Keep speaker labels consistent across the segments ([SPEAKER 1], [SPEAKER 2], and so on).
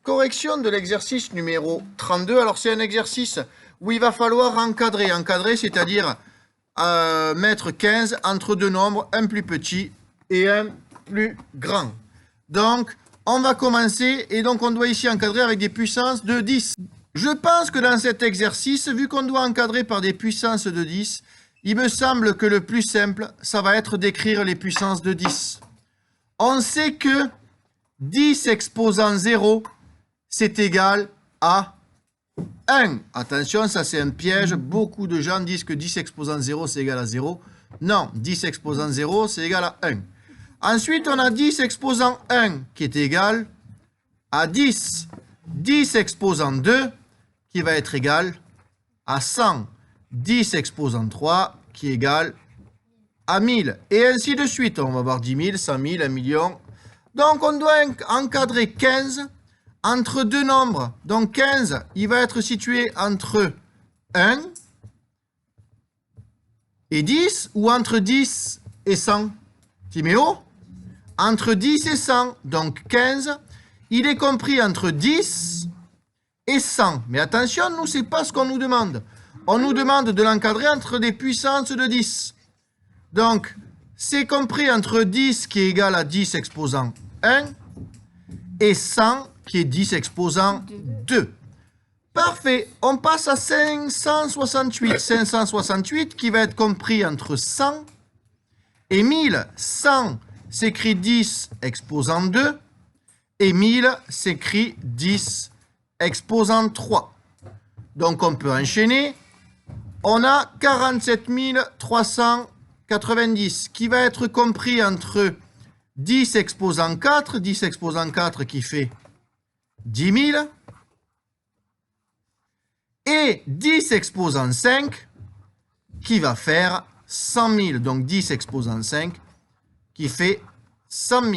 [SPEAKER 1] correction de l'exercice numéro 32. Alors, c'est un exercice où il va falloir encadrer. Encadrer, c'est-à-dire mettre 15 entre deux nombres, un plus petit et un plus grand. Donc, on va commencer et donc on doit ici encadrer avec des puissances de 10. Je pense que dans cet exercice, vu qu'on doit encadrer par des puissances de 10, il me semble que le plus simple, ça va être d'écrire les puissances de 10. On sait que 10 exposant 0, c'est égal à 1. Attention, ça c'est un piège. Beaucoup de gens disent que 10 exposant 0, c'est égal à 0. Non, 10 exposant 0, c'est égal à 1. Ensuite, on a 10 exposant 1 qui est égal à 10. 10 exposant 2 qui va être égal à 100. 10 exposant 3 qui est égal à 1000. Et ainsi de suite. On va voir 10 000, 100 000, 1 million. Donc, on doit encadrer 15 entre deux nombres. Donc, 15, il va être situé entre 1 et 10 ou entre 10 et 100. Timéo? Entre 10 et 100. Donc, 15, il est compris entre 10 et 100. Mais attention, nous, ce n'est pas ce qu'on nous demande. On nous demande de l'encadrer entre des puissances de 10. Donc, c'est compris entre 10 qui est égal à 10 exposant 1 et 100 qui est 10 exposant 2. Parfait. On passe à 568. 568 qui va être compris entre 100 et 1000. 100 s'écrit 10 exposant 2 et 1000 s'écrit 10 exposant 3. Donc, on peut enchaîner. On a 47 390 qui va être compris entre 10 exposant 4, 10 exposant 4 qui fait 10 000, et 10 exposant 5 qui va faire 100 000. Donc 10 exposant 5 qui fait 100 000.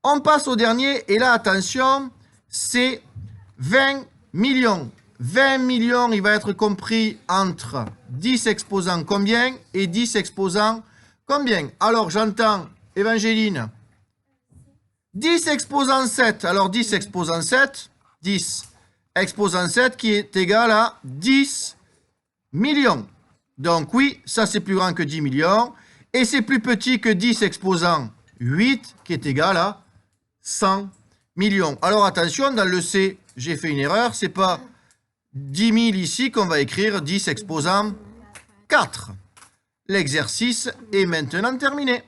[SPEAKER 1] On passe au dernier, et là, attention, c'est 20 millions. 20 millions, il va être compris entre 10 exposant combien et 10 exposant combien? Alors, j'entends Évangéline. 10 exposant 7. Alors, 10 exposant 7. 10 exposant 7 qui est égal à 10 millions. Donc, oui, ça, c'est plus grand que 10 millions. Et c'est plus petit que 10 exposant 8 qui est égal à 100 millions. Alors, attention, dans le C, j'ai fait une erreur. C'est pas 10 000 ici qu'on va écrire 10 exposant 4. L'exercice est maintenant terminé.